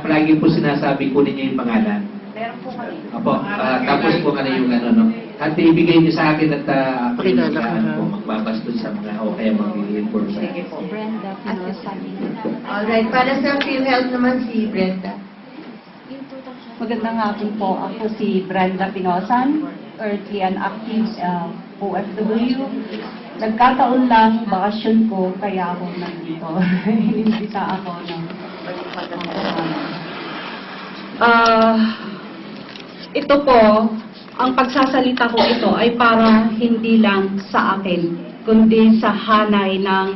palagi po sinasabi ko ninyo yung pangalan. Meron po kami. Opo, tapos po yung ano, no? At ibigay niyo sa akin at ako yung magbabas dun sa mga o kaya mag-i-inform sa Sige po. Brenda Pinosan. Alright, para sa PhilHealth naman si Brenda. Magandang hapon po. Ako si Brenda Pinosan, earthly and active OFW. Nagkataon lang, bakasyon ko, kaya ako nandito. Inimbita ako ng ito po, ang pagsasalita ko ito ay para hindi lang sa akin, kundi sa hanay ng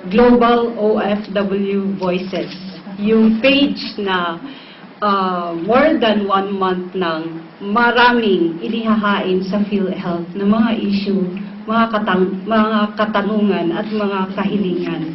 Global OFW Voices. Yung page na more than 1 month nang maraming inihahain sa PhilHealth na mga issue, mga katanungan at mga kahilingan.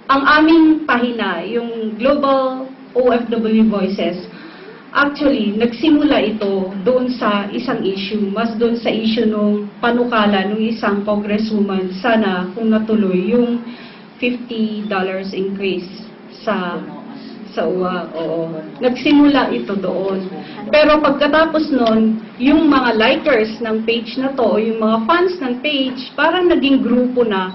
Ang aming pahina, yung Global OFW Voices, actually, nagsimula ito doon sa isang issue, mas doon sa issue nung panukala ng isang congresswoman, sana kung natuloy yung $50 increase sa UWA. Oo. Nagsimula ito doon. Pero pagkatapos nun, yung mga likers ng page na to, yung mga fans ng page, parang naging grupo na,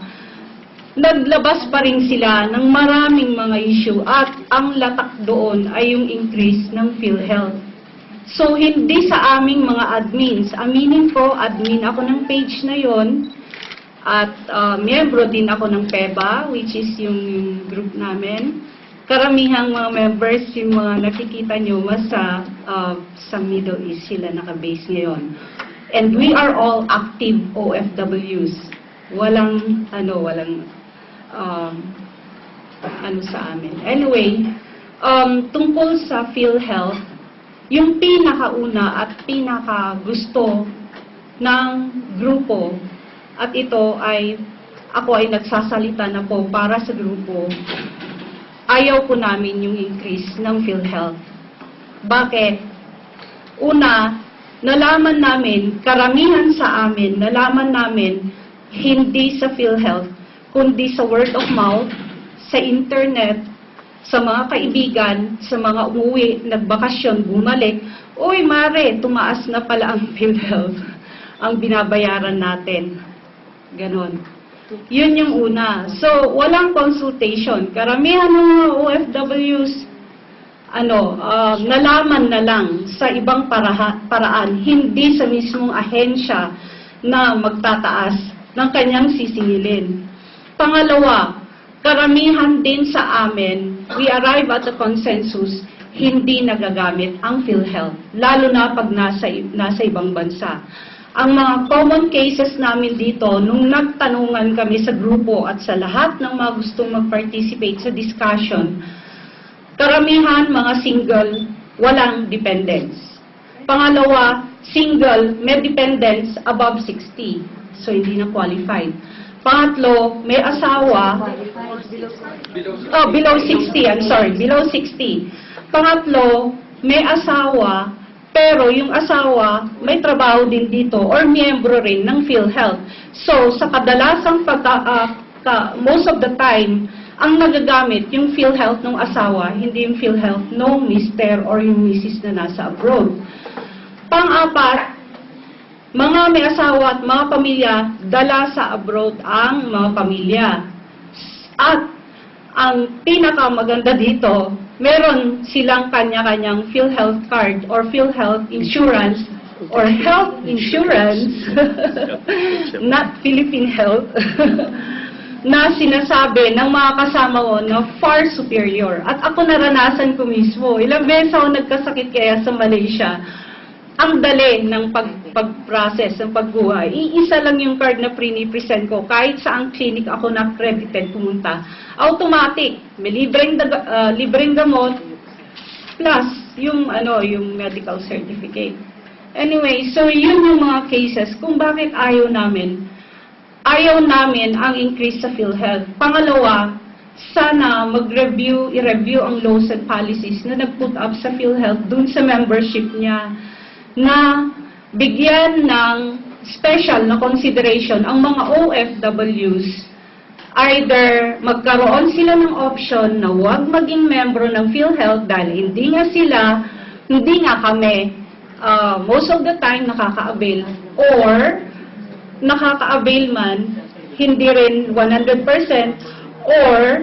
naglabas pa rin sila ng maraming mga issue at ang latak doon ay yung increase ng PhilHealth. So, hindi sa aming mga admins. Aminin ko, admin ako ng page na yon at miyembro din ako ng PEBA, which is yung group namin. Karamihang mga members, yung mga nakikita nyo, mas sa Middle East sila nakabase ngayon. And we are all active OFWs. Walang sa amin. Anyway, tungkol sa PhilHealth, yung pinakauna at pinakagusto ng grupo, at ito ay, ako ay nagsasalita na po para sa grupo, ayaw po namin yung increase ng PhilHealth. Bakit? Una, nalaman namin, karamihan sa amin, nalaman namin, hindi sa PhilHealth, kundi sa word of mouth, sa internet, sa mga kaibigan, sa mga umuwi, nagbakasyon, bumalik, uy, mare, tumaas na pala ang PhilHealth, ang binabayaran natin. Ganon. Yun yung una. So, walang consultation. Karamihan ng mga OFWs, nalaman na lang sa ibang paraan, hindi sa mismong ahensya na magtataas ng kanyang sisingilin. Pangalawa, karamihan din sa amin, we arrive at a consensus, hindi nagagamit ang PhilHealth, lalo na pag nasa ibang bansa. Ang mga common cases namin dito, nung nagtanungan kami sa grupo at sa lahat ng mga gustong mag-participate sa discussion, karamihan mga single, walang dependents. Pangalawa, single, may dependents above 60, so hindi na qualified. Pangatlo, may asawa, below 60, below 60. Pangatlo, may asawa, pero yung asawa, may trabaho din dito or miyembro rin ng PhilHealth. So, sa kadalasang most of the time, ang nagagamit yung PhilHealth ng asawa, hindi yung PhilHealth ng mister or yung misis na nasa abroad. Pang-apat, mga may asawa at mga pamilya, dala sa abroad ang mga pamilya. At ang pinakamaganda dito, meron silang kanya-kanyang PhilHealth card or PhilHealth insurance or health insurance, not Philippine Health, na sinasabi ng mga kasama ko na far superior. At ako naranasan ko mismo. Ilang beses ako nagkasakit kaya sa Malaysia. Ang dali ng pag-process, ng pagbuhay. Iisa lang yung card na present ko. Kahit saang clinic ako na-accredited pumunta. Automatic. May libreng gamot plus yung medical certificate. Anyway, so yun yung mga cases kung bakit ayaw namin ang increase sa PhilHealth. Pangalawa, sana i-review ang laws and policies na nag-put up sa PhilHealth dun sa membership niya, na bigyan ng special na consideration ang mga OFWs Either magkaroon sila ng option na huwag maging membro ng PhilHealth dahil hindi nga kami most of the time nakaka-avail, or nakaka-avail man, hindi rin 100%, or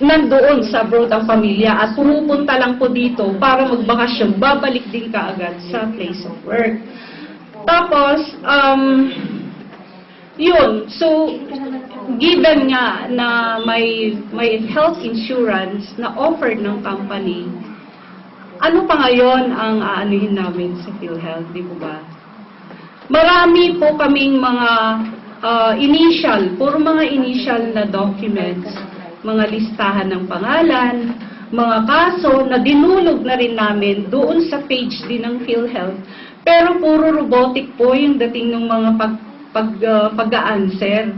nandoon sa abroad ang pamilya at pumupunta lang po dito para magbakasyon, babalik din kaagad sa place of work. Tapos, yun, so, given nga na may health insurance na offered ng company, ano pa ngayon ang aanuhin namin sa PhilHealth, di po ba? Marami po kaming mga puro mga initial na documents, mga listahan ng pangalan, mga kaso na dinulog na rin namin doon sa page din ng PhilHealth. Pero puro robotic po yung dating ng mga pag-a-answer.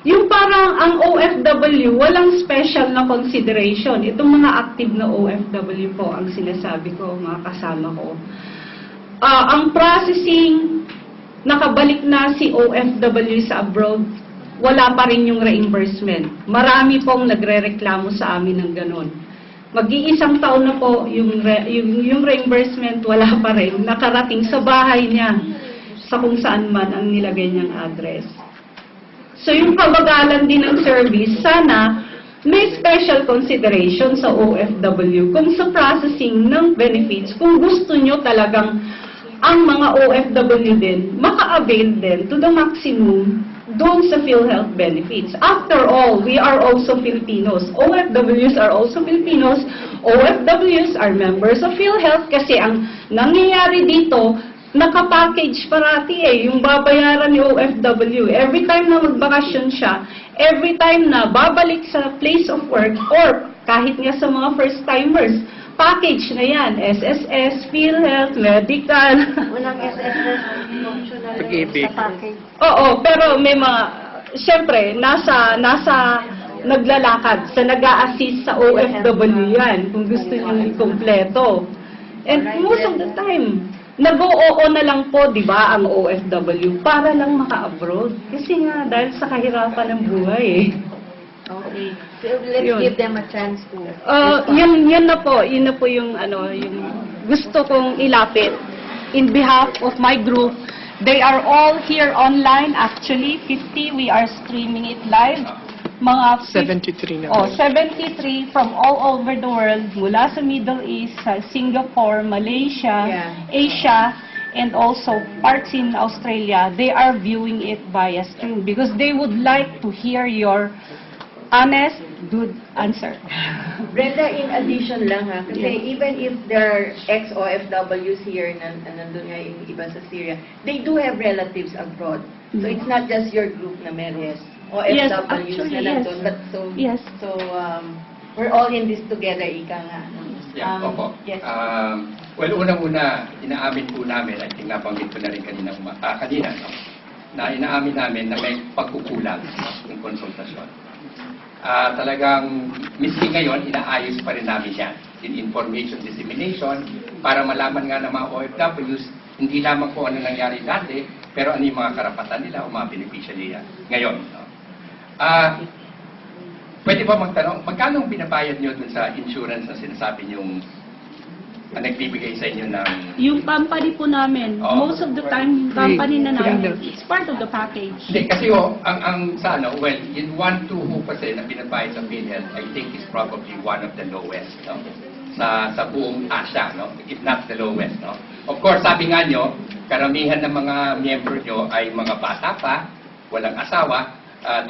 Yung parang ang OFW, walang special na consideration. Itong mga active na OFW po ang sinasabi ko, mga kasama ko. Ang processing, nakabalik na si OFW sa abroad, wala pa rin yung reimbursement. Marami pong nagre-reklamo sa amin ng ganon. Mag-iisang taon na po yung reimbursement, wala pa rin. Nakarating sa bahay niya, sa kung saan man ang nilagay niyang address. So yung kabagalan din ng service, sana may special consideration sa OFW kung sa processing ng benefits, kung gusto nyo talagang ang mga OFW din, maka-avail din to the maximum doon sa PhilHealth benefits. After all, we are also Filipinos. OFWs are also Filipinos. OFWs are members of PhilHealth kasi ang nangyayari dito, nakapackage parati yung babayaran ni OFW. Every time na magbakasyon siya, every time na babalik sa place of work, or kahit nga sa mga first-timers, package na yan. SSS, PhilHealth, medical. Unang SSS, optional Pag-ibig. sa package. Oo, pero may mga, siyempre, nasa naglalakad, sa nag-a-assist sa OFW yan, kung gusto nyo ikumpleto. And most of the time, nag-oo na lang po, di ba, ang OFW para lang maka-abroad. Kasi nga, dahil sa kahirapan ng buhay Okay. So let's Yun. give them a chance to yun na po yung gusto kong ilapit. In behalf of my group, they are all here online, actually, 50, we are streaming it live. Mga 73 na. 73 from all over the world, mula sa Middle East, sa Singapore, Malaysia, Asia, and also parts in Australia. They are viewing it via stream because they would like to hear your honest, good answer. Brenda, in addition lang kasi Yeah. even if there are ex-OFWs here na nandun nga yung iba sa Syria, they do have relatives abroad. So it's not just your group na meron Yes, OFWs actually, na nandun. yes. But Yes. we're all in this together, ika nga. Yeah, opo. Yes. Well, unang-una, inaamin po namin, I think nabanggit ko na rin kanina, no, na inaamin namin na may pagkukulang ng konsultasyon. Talagang, miski ngayon, inaayos pa rin namin yan in information dissemination para malaman nga ng mga OFWs, hindi lamang po ano nangyari dati, pero ano yung mga karapatan nila o mga benepisya nila ngayon. No? Pwede ba magtanong, magkano ang binabayad nyo dun sa insurance na sinasabi nyong nagbibigay sa inyo ng... Yung company po namin, Oo. most of the time, yung company na namin, it's part of the package. Hindi, kasi ang sa ano, well, in 1 to 2% na binabayad sa PhilHealth, I think is probably one of the lowest, no? Sa buong Asia, no? If not the lowest, no? Of course, sabi nga nyo, karamihan ng mga miyembro nyo ay mga bata pa, walang asawa,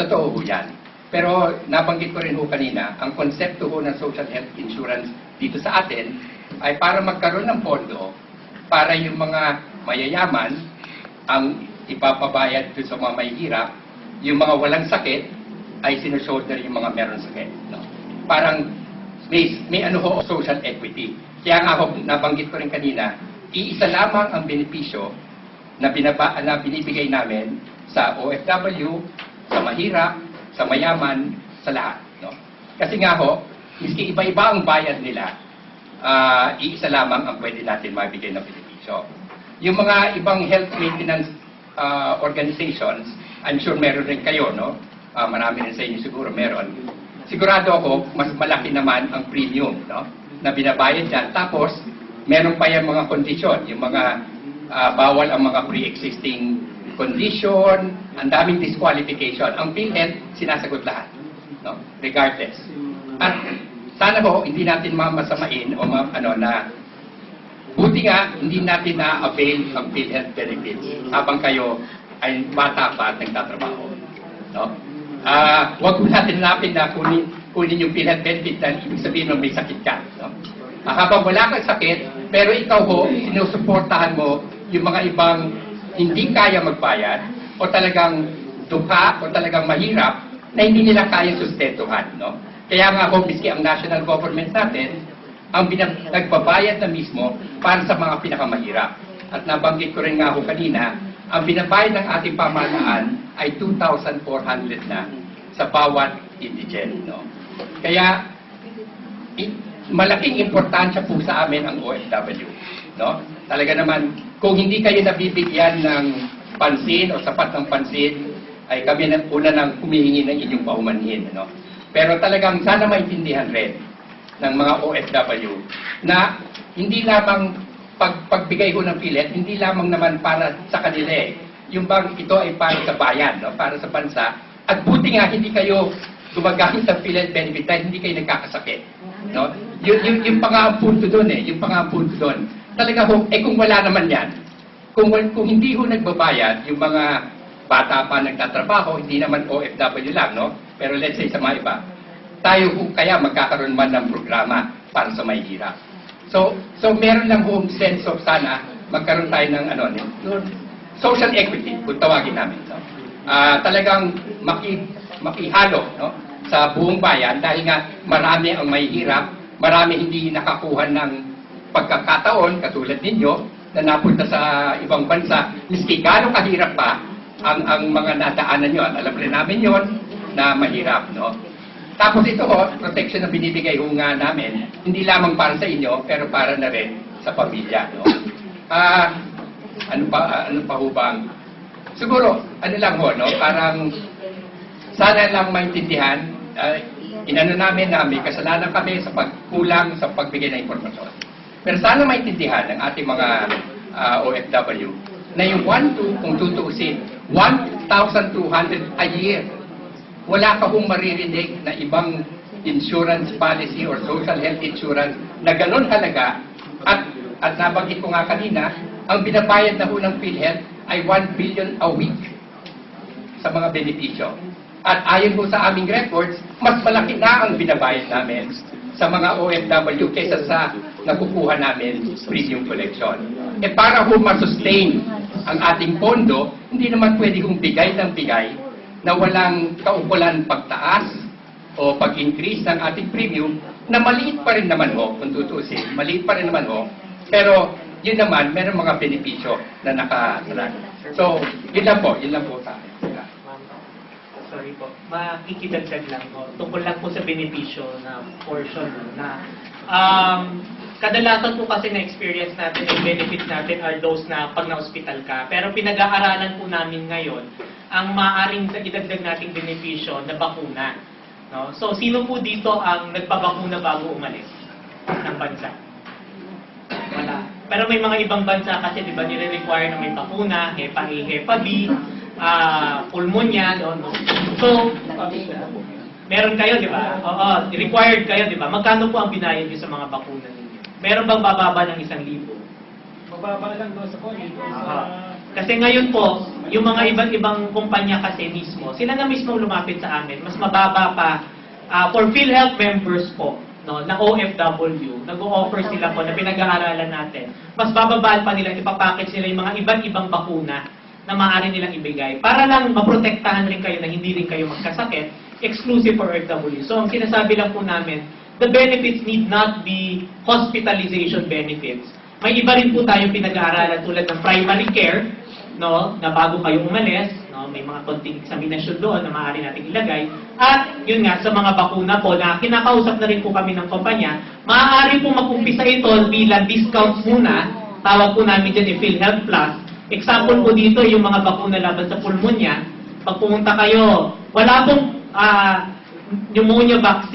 totoo ho yan. Pero nabanggit ko rin ho kanina, ang konsepto ho ng social health insurance dito sa atin ay para magkaroon ng pondo para yung mga mayayaman ang ipapabayad doon sa mga mahihirap, yung mga walang sakit ay sinushoulder yung mga meron sakit. No? Parang may ano ho, social equity. Kaya nga ho, nabanggit ko rin kanina, iisa lamang ang benepisyo na binibigay namin sa OFW, sa mahirap, sa mayaman, sa lahat. No? Kasi nga ho, miski iba-iba ang bayad nila, iisa lamang ang pwede natin mabigay na benepisyo. Yung mga ibang health maintenance organizations, I'm sure meron rin kayo, no? marami rin sa inyo siguro meron, sigurado ako, mas malaki naman ang premium, no? Na binabayad dyan. Tapos, meron pa yung mga kondisyon, yung mga bawal ang mga pre-existing condition, ang daming disqualification. Ang PhilHealth, sinasagot lahat, no? Regardless. At sana ho, hindi natin mamasamain o na buti nga, hindi natin na-avail ang PhilHealth benefits habang kayo ay bata pa at nagtatrabaho. No? Huwag po natin hanapin na kunin yung PhilHealth benefits na ibig sabihin mo may sakit ka. No? Habang wala kang sakit, pero ikaw ho, sinusuportahan mo yung mga ibang hindi kaya magbayad o talagang dukha o talagang mahirap na hindi nila kaya sustentuhan. No? Kaya nga ho, miski ang national government natin, ang nagbabayad na mismo para sa mga pinakamahirap. At nabanggit ko rin nga ho kanina, ang binabayad ng ating pamahalaan ay 2,400 na sa bawat indigent. No? Kaya, malaking importansya po sa amin ang OFW. No? Talaga naman, kung hindi kayo nabibigyan ng pansin o sapat ng pansin, ay kami na una nang humihingi ng inyong paumanhin. No? Pero talagang sana maintindihan rin ng mga OFW na hindi lamang pagbigay ko ng PhilHealth, hindi lamang naman para sa kanila eh. Yung bang ito ay para sa bayan, no? Para sa bansa. At buti nga hindi kayo gumagamit ng PhilHealth benefit dahil hindi kayo nagkakasakit. No? Yung pa nga ang punto doon eh. Yung pa nga ang punto doon. Talaga ho, kung wala naman yan, kung hindi ho nagbabayad, yung mga bata pa nagtatrabaho, hindi naman OFW lang, no? Pero let's say sa mga iba, tayo ho kaya magkakaroon man ng programa para sa may hirap. So meron lang home sense of sana magkaroon tayo ng social equity, kung tawagin namin. No? Talagang makihalo, no? Sa buong bayan dahil nga marami ang may hirap, marami hindi nakakuha ng pagkakataon katulad ninyo na napunta sa ibang bansa, miski gano'ng kahirap pa ang mga nadaanan nyo. At alam rin namin yon na mahirap. No? Tapos ito ho, protection na binibigay ho nga namin, hindi lamang para sa inyo, pero para na rin sa pamilya. No? Ano pa ho bang? Siguro, ano lang ho, no? Parang sana lang maintindihan, inano namin na may kasalanan kami sa pagkulang sa pagbigay ng impormasyon. Pero sana maintindihan ng ating mga OFW na yung kung tutuusin, 1,200 a year. Wala ka hong maririnig na ibang insurance policy or social health insurance na ganun halaga. At nabanggit ko nga kanina, ang binabayad na ho ng PhilHealth ay 1 billion a week sa mga benepisyo. At ayon po sa aming records, mas malaki na ang binabayad namin sa mga OFW kaysa sa nakukuha namin premium collection. Para ho masustain ang ating pondo, hindi naman pwede kong bigay ng bigay na walang kaukulan pagtaas o pag-increase ng ating premium na maliit pa rin naman ho, kung tutusin, maliit pa rin naman ho, pero yun naman, meron mga benepisyo na nakasalag. So, yun lang po sa akin. Sorry po, makikidagdag lang po. Tungkol lang po sa benepisyo na portion na kadalasan po kasi na-experience natin yung benefits natin are those na pag na-hospital ka. Pero pinag-aaralan po namin ngayon ang maaaring idagdag nating benepisyo na bakuna. No? So, sino po dito ang nagpabakuna bago umalis ng bansa? Wala. Pero may mga ibang bansa kasi, di ba, nire-require na may bakuna, HEPA A, HEPA B, pulmonya, no? So, meron kayo, di ba? Oo, required kayo, di ba? Magkano po ang binayad niyo sa mga bakuna ninyo? Meron bang bababa ng 1,000? Mababa lang doon sa COVID. Kasi ngayon po, yung mga iba't ibang kumpanya kasi mismo, sila na mismo lumapit sa amin, mas mababa pa for PhilHealth members po, no, na OFW, nag-o-offer sila po na pinag-aaralan natin. Mas bababaan pa nila, ipapackage nila yung mga iba't ibang bakuna na maaari nilang ibigay para lang maprotektahan rin kayo na hindi rin kayo magkasakit, exclusive for OFW. So, ang sinasabi lang po namin, the benefits need not be hospitalization benefits. May iba rin po tayong pinag-aaralan tulad ng primary care, no, na bago kayo umalis, no, may mga konting examination doon na maaari nating ilagay. At yun nga, sa mga bakuna po na kinakausap na rin po kami ng kumpanya, maaari po mag-umpisa ito bilang discounts muna, tawag po namin dyan PhilHealth Plus. Example po dito, yung mga bakuna laban sa pulmonya, pag pumunta kayo, wala pong pneumonia vaccine.